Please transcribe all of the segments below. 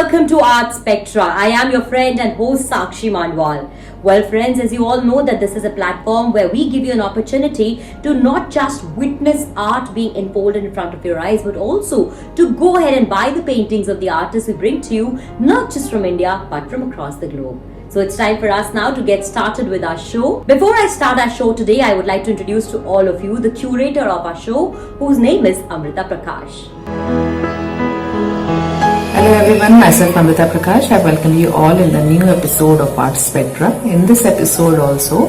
welcome to Art Spectra. I am your friend and host Sakshi Manwal. Well, friends, as you all know that this is a platform where we give you an opportunity to not just witness art being unfolded in front of your eyes, but also to go ahead and buy the paintings of the artists we bring to you, not just from India, but from across the globe. So it's time for us now to get started with our show. Before I start our show today, I would like to introduce to all of you the curator of our show, whose name is Amrita Prakash. Hello everyone, myself Amrita Prakash. I welcome you all in the new episode of Art Spectra. In this episode also,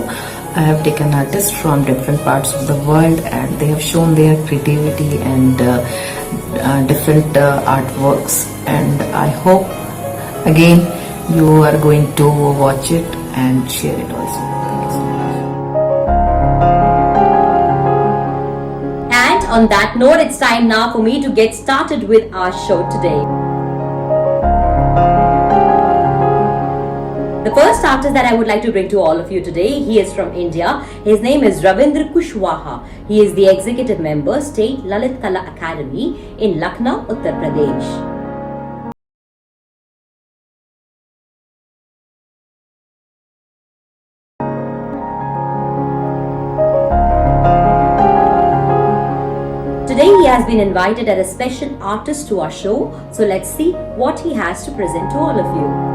I have taken artists from different parts of the world and they have shown their creativity and different artworks, and I hope again you are going to watch it and share it also. And on that note, it's time now for me to get started with our show today. The first artist that I would like to bring to all of you today, he is from India. His name is Ravindra Kushwaha. He is the executive member, State Lalit Kala Academy in Lucknow, Uttar Pradesh. Today he has been invited as a special artist to our show. So let's see what he has to present to all of you.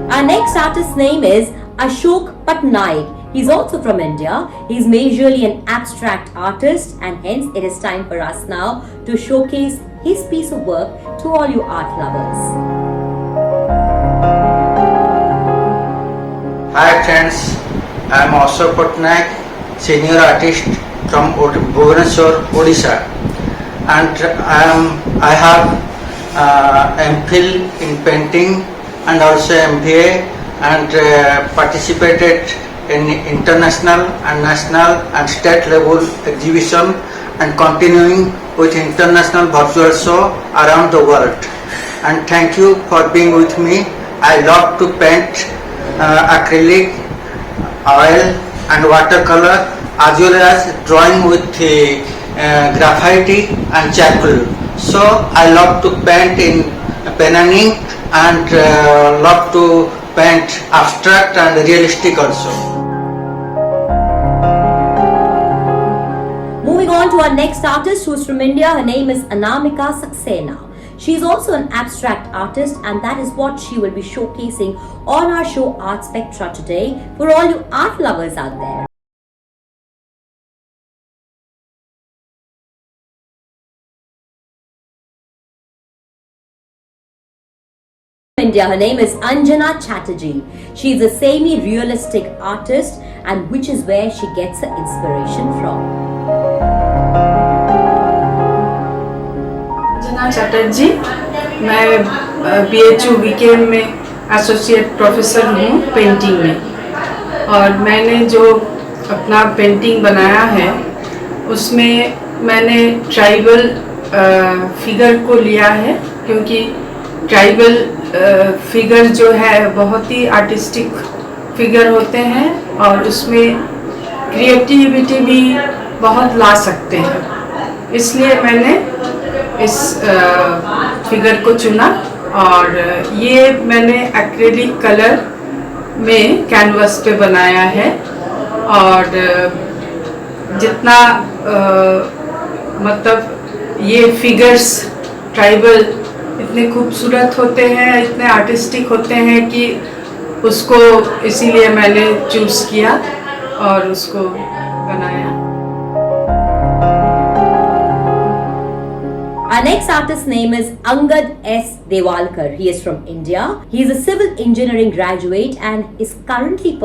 Our next artist's name is Ashok Patnaik. He's also from India. He's majorly an abstract artist, and hence it is time for us now to showcase his piece of work to all you art lovers. Hi friends, I am Ashok Patnaik, senior artist from Bhubaneswar, Odisha, and I have MPhil in painting and also MBA, and participated in international and national and state level exhibition, and continuing with international virtual show around the world. And thank you for being with me. I love to paint acrylic, oil and watercolor, as well as drawing with graffiti and charcoal. So I love to paint in pen and ink, and love to paint abstract and realistic also. Moving on to our next artist, who is from India. Her name is Anamika Saxena. She is also an abstract artist, and that is what she will be showcasing on our show Art Spectra today for all you art lovers out there. India. Her name is Anjana Chatterjee. She is a semi-realistic artist, and which is where she gets her inspiration from. Anjana Chatterjee, मैं BHU वीकेएम में associate professor हूँ painting में, और मैंने जो अपना painting बनाया है उसमें मैंने ट्राइबल फिगर को लिया है, क्योंकि ट्राइबल फिगर जो है बहुत ही आर्टिस्टिक फिगर होते हैं और उसमें क्रिएटिविटी भी बहुत ला सकते हैं, इसलिए मैंने इस फिगर को चुना। और ये मैंने एक्रेलिक कलर में कैनवस पे बनाया है, और जितना मतलब ये फिगर्स ट्राइबल इतने खूबसूरत होते हैं, इतने आर्टिस्टिक होते हैं कि उसको इसीलिए मैंने चूज़ किया और उसको बनाया। Our next artist's name is Angad S. Dewalkar. He is from India. He is a civil engineering graduate and is currently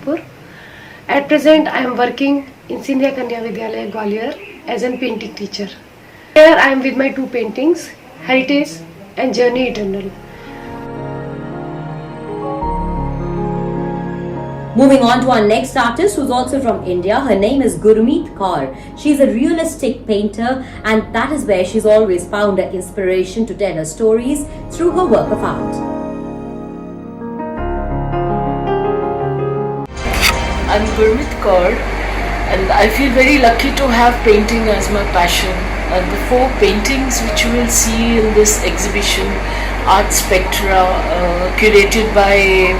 Nagpur. At present, I am working in Sindhya Kanya Vidyalaya, Gwalior as a painting teacher. Here I am with my two paintings, Heritage and Journey Eternal. Moving on to our next artist, who's also from India. Her name is Gurmeet Kaur. She's a realistic painter, and that is where she's always found her inspiration to tell her stories through her work of art. I'm Gurmeet Kaur, and I feel very lucky to have painting as my passion. And the 4 paintings which you will see in this exhibition, Art Spectra, curated by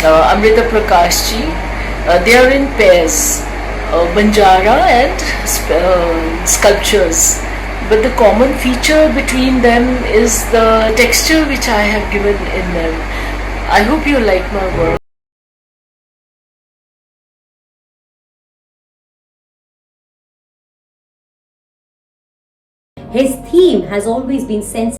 Amrita Prakash ji, they are in pairs, Banjara and sculptures. But the common feature between them is the texture which I have given in them. I hope you like my work. His theme has always been sensitive.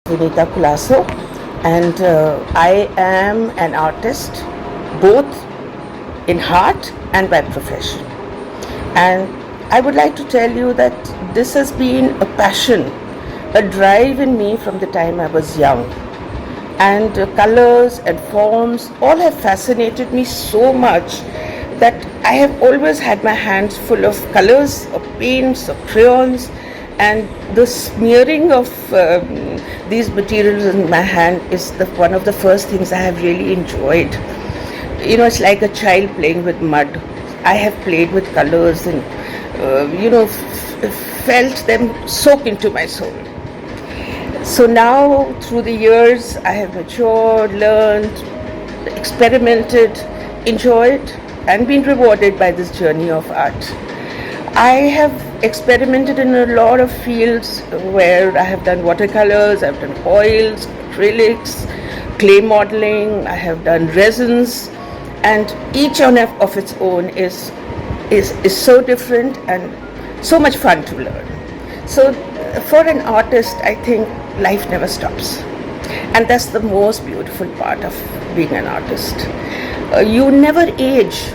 Vinita Kulaso, and I am an artist both in heart and by profession. And I would like to tell you that this has been a passion, a drive in me from the time I was young. And colors and forms all have fascinated me so much that I have always had my hands full of colors, of paints, of crayons, and the smearing of these materials in my hand is one of the first things I have really enjoyed. You know, it's like a child playing with mud. I have played with colors and felt them soak into my soul. So now, through the years, I have matured, learned, experimented, enjoyed, and been rewarded by this journey of art. I have experimented in a lot of fields where I have done watercolors, I've done oils, acrylics, clay modeling, I have done resins, and each one of its own is so different and so much fun to learn. So for an artist, I think life never stops, and that's the most beautiful part of being an artist. You never age,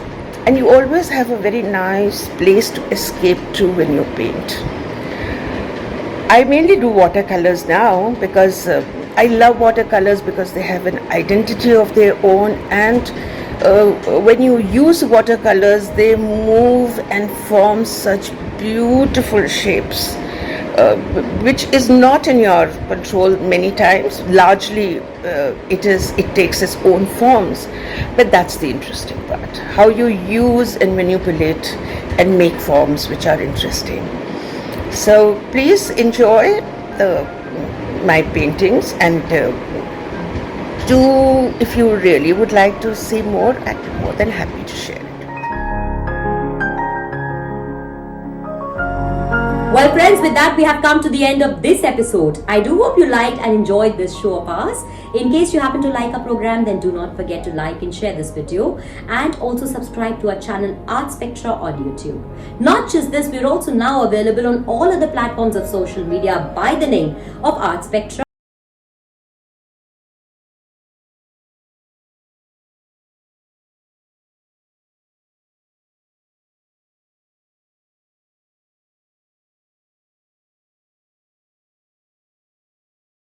and you always have a very nice place to escape to when you paint. I mainly do watercolors now because I love watercolors because they have an identity of their own, and when you use watercolors, they move and form such beautiful shapes, which is not in your control many times. Largely, it takes its own forms, but that's the interesting part. How you use and manipulate and make forms which are interesting. So please enjoy my paintings, and if you really would like to see more, I'd be more than happy to share it. Well, friends, with that, we have come to the end of this episode. I do hope you liked and enjoyed this show of ours. In case you happen to like our program, then do not forget to like and share this video, and also subscribe to our channel Art Spectra on YouTube. Not just this, we're also now available on all other platforms of social media by the name of Art Spectra.